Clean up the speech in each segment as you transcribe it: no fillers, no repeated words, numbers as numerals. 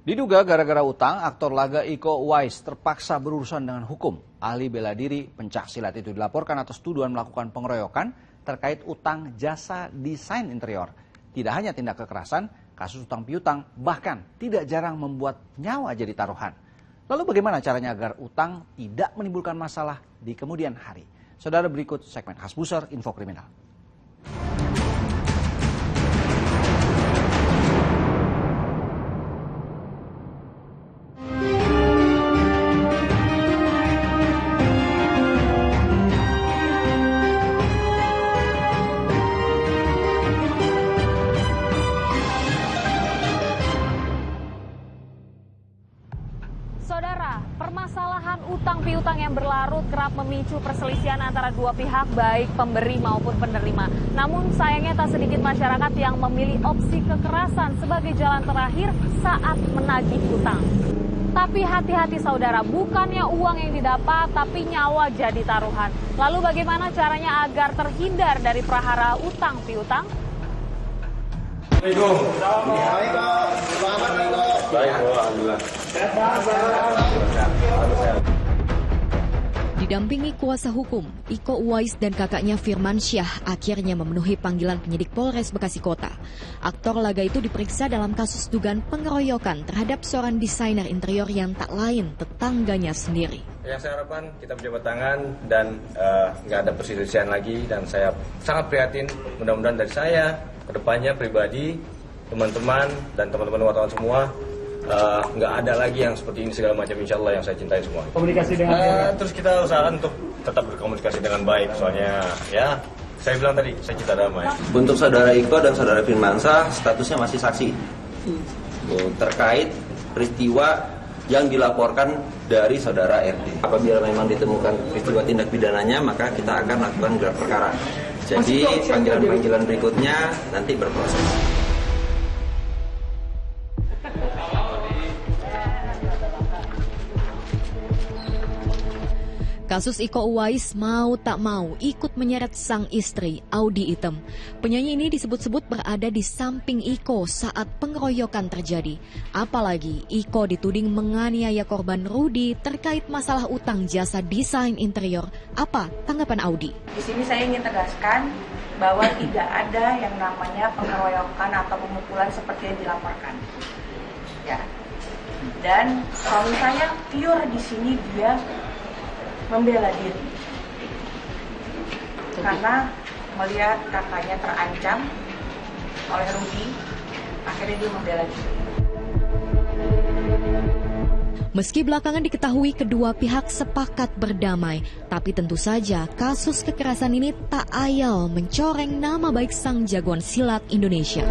Diduga gara-gara utang, aktor laga Iko Uwais terpaksa berurusan dengan hukum. Ahli bela diri pencaksilat itu dilaporkan atas tuduhan melakukan pengeroyokan terkait utang jasa desain interior. Tidak hanya tindak kekerasan, kasus utang piutang bahkan tidak jarang membuat nyawa jadi taruhan. Lalu bagaimana caranya agar utang tidak menimbulkan masalah di kemudian hari? Saudara, berikut segmen khas Buser Info Kriminal. Saudara, permasalahan utang piutang yang berlarut kerap memicu perselisihan antara dua pihak, baik pemberi maupun penerima. Namun sayangnya tak sedikit masyarakat yang memilih opsi kekerasan sebagai jalan terakhir saat menagih utang. Tapi hati-hati saudara, bukannya uang yang didapat, tapi nyawa jadi taruhan. Lalu bagaimana caranya agar terhindar dari prahara utang piutang? Didampingi kuasa hukum, Iko Uwais dan kakaknya Firman Syah akhirnya memenuhi panggilan penyidik Polres Bekasi Kota. Aktor laga itu diperiksa dalam kasus dugaan pengeroyokan terhadap seorang desainer interior yang tak lain tetangganya sendiri. Yang saya harapkan kita berjabat tangan dan nggak ada perselisihan lagi, dan saya sangat prihatin. Mudah-mudahan dari saya kedepannya pribadi, teman-teman dan teman-teman wartawan semua nggak ada lagi yang seperti ini segala macam, insya Allah yang saya cintai semua. Komunikasi dengan terus kita usahakan untuk tetap berkomunikasi dengan baik, soalnya ya saya bilang tadi saya cinta damai. Untuk saudara Iko dan saudara Firmansyah statusnya masih saksi terkait peristiwa yang dilaporkan dari saudara RD. Apabila memang ditemukan peristiwa tindak pidananya, maka kita akan lakukan gelar perkara. Jadi panggilan-panggilan berikutnya nanti berproses. Kasus Iko Uwais mau tak mau ikut menyeret sang istri, Audy Item. Penyanyi ini disebut-sebut berada di samping Iko saat pengeroyokan terjadi. Apalagi Iko dituding menganiaya korban Rudy terkait masalah utang jasa desain interior. Apa tanggapan Audy? Di sini saya ingin tegaskan bahwa tidak ada yang namanya pengeroyokan atau pemukulan seperti yang dilaporkan. Ya. Dan suami saya pure di sini dia membela diri karena melihat kakaknya terancam oleh Rudy, akhirnya dia membela diri. Meski belakangan diketahui kedua pihak sepakat berdamai, tapi tentu saja kasus kekerasan ini tak ayal mencoreng nama baik sang jagoan silat Indonesia.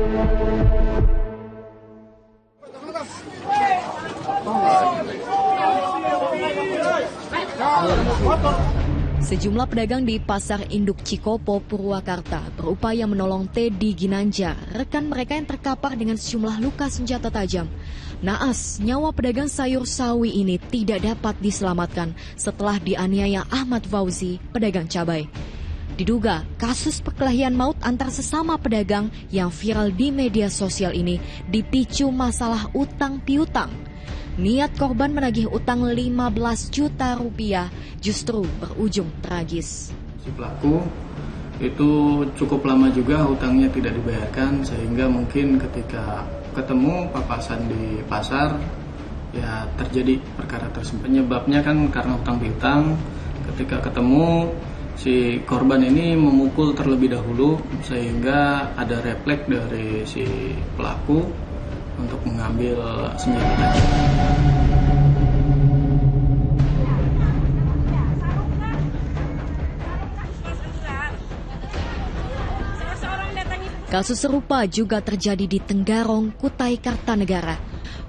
Sejumlah pedagang di Pasar Induk Cikopo, Purwakarta berupaya menolong Teddy Ginanjar, rekan mereka yang terkapar dengan sejumlah luka senjata tajam. Naas, nyawa pedagang sayur sawi ini tidak dapat diselamatkan setelah dianiaya Ahmad Fauzi, pedagang cabai. Diduga kasus perkelahian maut antar sesama pedagang yang viral di media sosial ini dipicu masalah utang piutang. Niat korban menagih utang 15 juta rupiah justru berujung tragis. Si pelaku itu cukup lama juga utangnya tidak dibayarkan, sehingga mungkin ketika ketemu papasan di pasar ya terjadi perkara tersebut. Penyebabnya kan karena utang piutang. Ketika ketemu, si korban ini memukul terlebih dahulu sehingga ada refleks dari si pelaku untuk mengambil senjata tajam. Kasus serupa juga terjadi di Tenggarong, Kutai Kartanegara.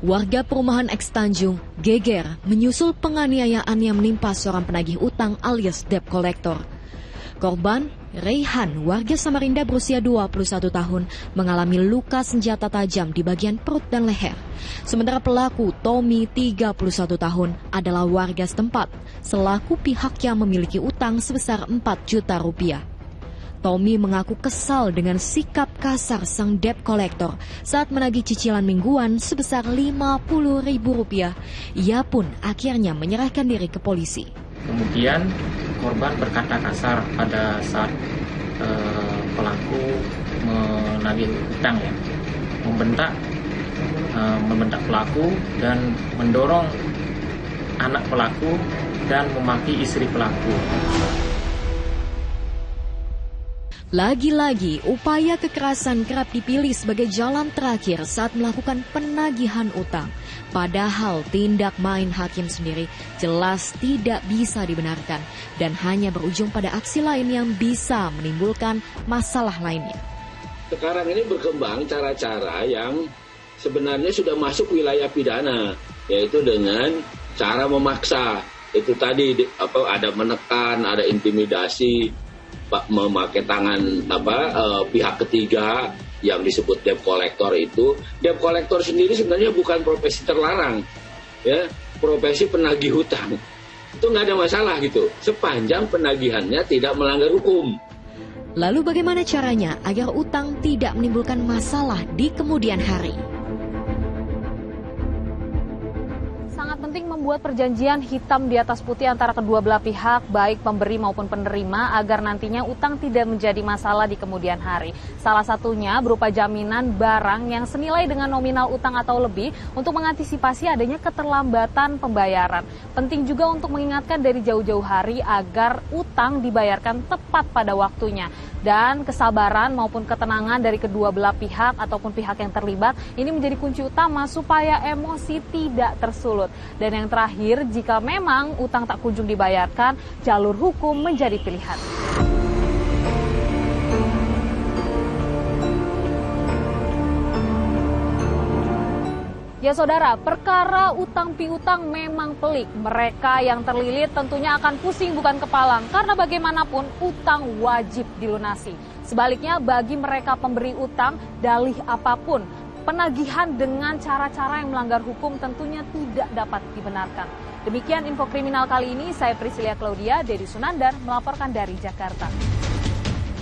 Warga perumahan X Tanjung geger menyusul penganiayaan yang menimpa seorang penagih utang alias debt collector. Korban, Reihan, warga Samarinda berusia 21 tahun, mengalami luka senjata tajam di bagian perut dan leher. Sementara pelaku, Tommy, 31 tahun, adalah warga setempat, selaku pihak yang memiliki utang sebesar 4 juta rupiah. Tommy mengaku kesal dengan sikap kasar sang debt collector saat menagih cicilan mingguan sebesar Rp50.000. Ia pun akhirnya menyerahkan diri ke polisi. Kemudian korban berkata kasar pada saat pelaku menagih utang, ya, membentak pelaku dan mendorong anak pelaku dan memaki istri pelaku. Lagi-lagi, upaya kekerasan kerap dipilih sebagai jalan terakhir saat melakukan penagihan utang. Padahal tindak main hakim sendiri jelas tidak bisa dibenarkan dan hanya berujung pada aksi lain yang bisa menimbulkan masalah lainnya. Sekarang ini berkembang cara-cara yang sebenarnya sudah masuk wilayah pidana, yaitu dengan cara memaksa. Itu tadi ada menekan, ada intimidasi, memakai tangan pihak ketiga yang disebut debt collector itu. Debt collector sendiri sebenarnya bukan profesi terlarang, ya, profesi penagih hutang itu nggak ada masalah gitu, sepanjang penagihannya tidak melanggar hukum. Lalu bagaimana caranya agar utang tidak menimbulkan masalah di kemudian hari? Sangat penting membuat perjanjian hitam di atas putih antara kedua belah pihak, baik pemberi maupun penerima, agar nantinya utang tidak menjadi masalah di kemudian hari. Salah satunya berupa jaminan barang yang senilai dengan nominal utang atau lebih untuk mengantisipasi adanya keterlambatan pembayaran. Penting juga untuk mengingatkan dari jauh-jauh hari agar utang dibayarkan tepat pada waktunya. Dan kesabaran maupun ketenangan dari kedua belah pihak ataupun pihak yang terlibat ini menjadi kunci utama supaya emosi tidak tersulut. Dan yang terakhir, jika memang utang tak kunjung dibayarkan, jalur hukum menjadi pilihan. Ya saudara, perkara utang piutang memang pelik. Mereka yang terlilit tentunya akan pusing bukan kepalang, karena bagaimanapun utang wajib dilunasi. Sebaliknya bagi mereka pemberi utang, dalih apapun, penagihan dengan cara-cara yang melanggar hukum tentunya tidak dapat dibenarkan. Demikian info kriminal kali ini, saya Priscilia Claudia, Dedi Sunandar melaporkan dari Jakarta.